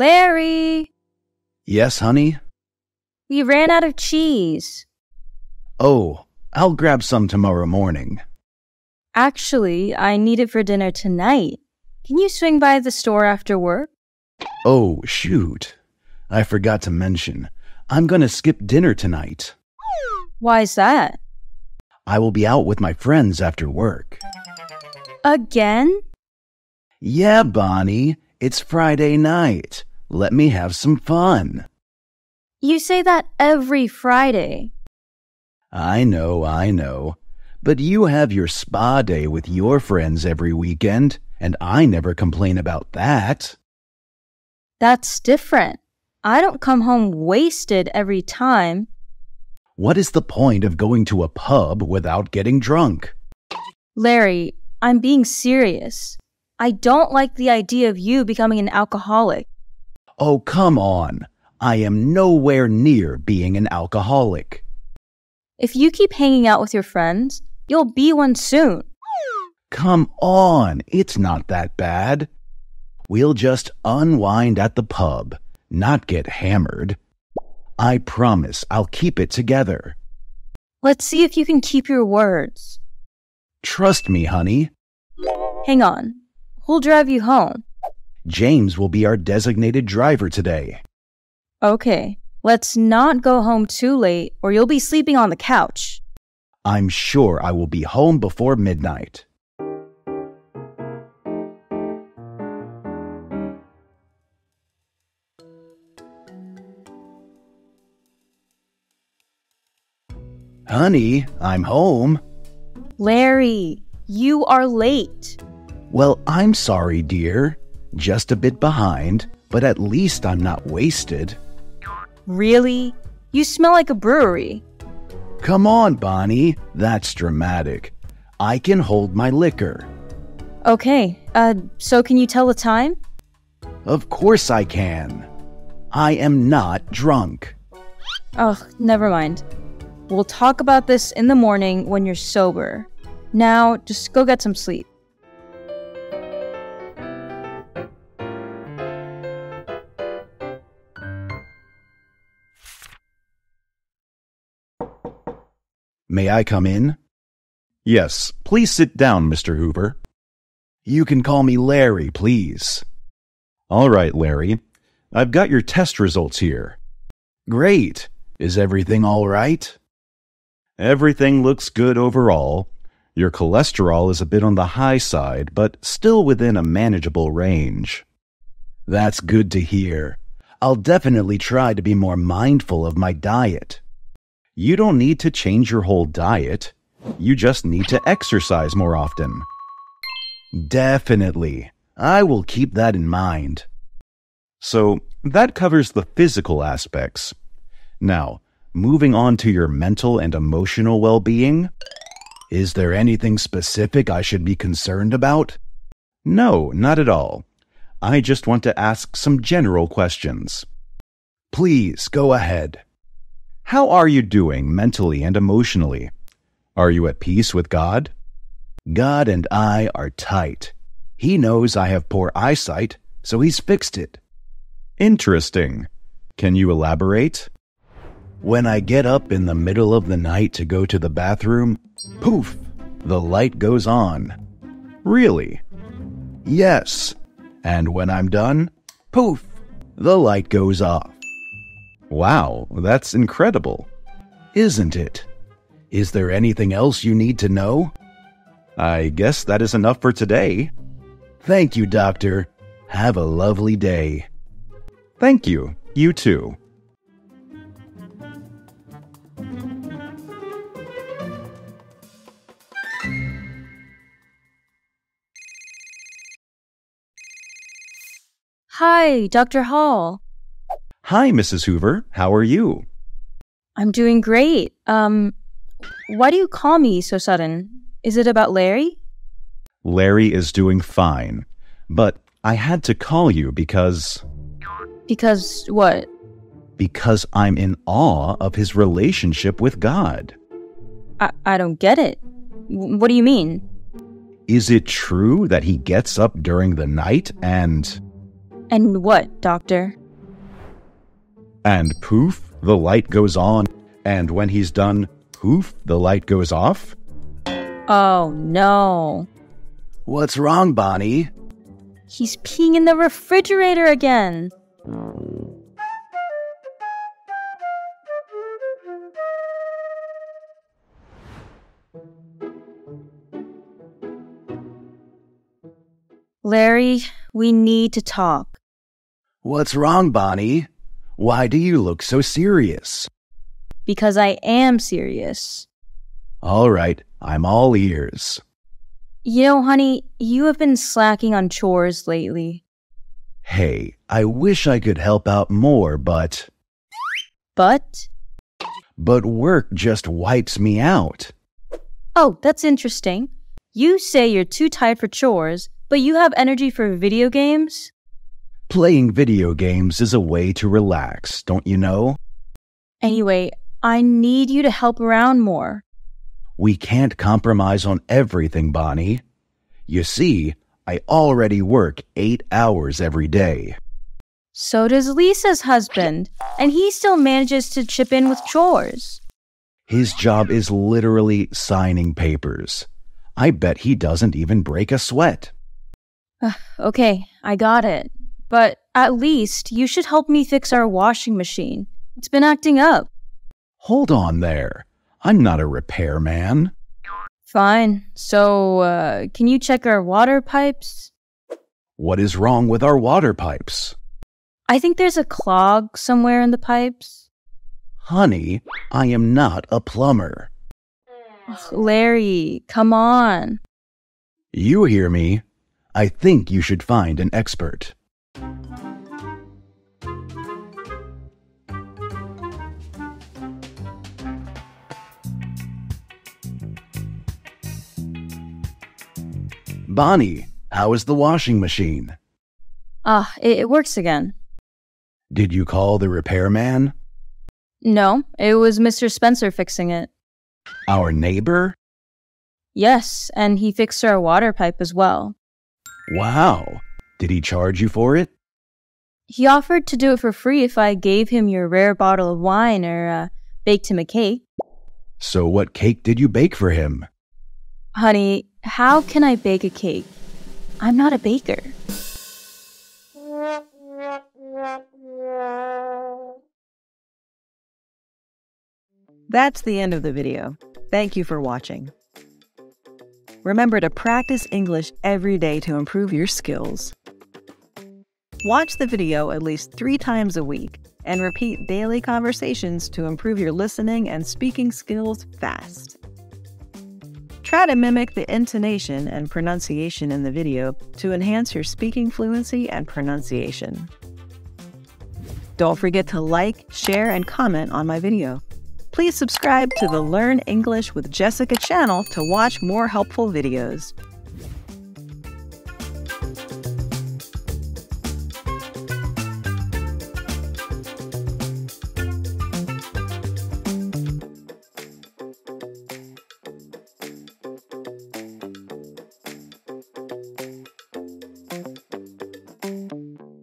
Larry! Yes, honey? We ran out of cheese. Oh, I'll grab some tomorrow morning. Actually, I need it for dinner tonight. Can you swing by the store after work? Oh, shoot. I forgot to mention, I'm gonna skip dinner tonight. Why's that? I will be out with my friends after work. Again? Yeah, Bonnie, it's Friday night. Let me have some fun. You say that every Friday. I know. But you have your spa day with your friends every weekend, and I never complain about that. That's different. I don't come home wasted every time. What is the point of going to a pub without getting drunk? Larry, I'm being serious. I don't like the idea of you becoming an alcoholic. Oh, come on. I am nowhere near being an alcoholic. If you keep hanging out with your friends, you'll be one soon. Come on, it's not that bad. We'll just unwind at the pub, not get hammered. I promise I'll keep it together. Let's see if you can keep your words. Trust me, honey. Hang on. Who'll drive you home? James will be our designated driver today. Okay, let's not go home too late or you'll be sleeping on the couch. I'm sure I will be home before midnight. Honey, I'm home. Larry, you are late. Well, I'm sorry, dear. Just a bit behind, but at least I'm not wasted. Really? You smell like a brewery. Come on, Bonnie. That's dramatic. I can hold my liquor. Okay, so can you tell the time? Of course I can. I am not drunk. Oh, never mind. We'll talk about this in the morning when you're sober. Now, just go get some sleep. May I come in? Yes, please sit down, Mr. Hoover. You can call me Larry, please. All right, Larry. I've got your test results here. Great. Is everything all right? Everything looks good overall. Your cholesterol is a bit on the high side, but still within a manageable range. That's good to hear. I'll definitely try to be more mindful of my diet. You don't need to change your whole diet. You just need to exercise more often. Definitely. I will keep that in mind. So that covers the physical aspects. Now, moving on to your mental and emotional well-being. Is there anything specific I should be concerned about? No, not at all. I just want to ask some general questions. Please, go ahead. How are you doing mentally and emotionally? Are you at peace with God? God and I are tight. He knows I have poor eyesight, so he's fixed it. Interesting. Can you elaborate? When I get up in the middle of the night to go to the bathroom, poof, the light goes on. Really? Yes. And when I'm done, poof, the light goes off. Wow, that's incredible. Isn't it? Is there anything else you need to know? I guess that is enough for today. Thank you, Doctor. Have a lovely day. Thank you. You too. Hi, Dr. Hall. Hi, Mrs. Hoover. How are you? I'm doing great. Why do you call me so sudden? Is it about Larry? Larry is doing fine, but I had to call you because... Because what? Because I'm in awe of his relationship with God. I don't get it. What do you mean? Is it true that he gets up during the night and... And what, doctor? And poof, the light goes on. And when he's done, poof, the light goes off? Oh, no. What's wrong, Bonnie? He's peeing in the refrigerator again. Larry, we need to talk. What's wrong, Bonnie? Why do you look so serious? Because I am serious. All right, I'm all ears. You know, honey, you have been slacking on chores lately. Hey, I wish I could help out more, but But? work just wipes me out. Oh, that's interesting. You say you're too tired for chores, but you have energy for video games? Playing video games is a way to relax, don't you know? Anyway, I need you to help around more. We can't compromise on everything, Bonnie. You see, I already work 8 hours every day. So does Lisa's husband, and he still manages to chip in with chores. His job is literally signing papers. I bet he doesn't even break a sweat. Okay, I got it. But at least you should help me fix our washing machine. It's been acting up. Hold on there. I'm not a repairman. Fine. So, can you check our water pipes? What is wrong with our water pipes? I think there's a clog somewhere in the pipes. Honey, I am not a plumber. Ugh, Larry, come on. You hear me? I think you should find an expert. Bonnie, how is the washing machine? It works again. Did you call the repairman? No, it was Mr. Spencer fixing it. Our neighbor? Yes, and he fixed our water pipe as well. Wow. Did he charge you for it? He offered to do it for free if I gave him your rare bottle of wine or baked him a cake. So what cake did you bake for him? Honey, how can I bake a cake? I'm not a baker. That's the end of the video. Thank you for watching. Remember to practice English every day to improve your skills. Watch the video at least 3 times a week and repeat daily conversations to improve your listening and speaking skills fast. Try to mimic the intonation and pronunciation in the video to enhance your speaking fluency and pronunciation. Don't forget to like, share, and comment on my video. Please subscribe to the Learn English with Jessica channel to watch more helpful videos.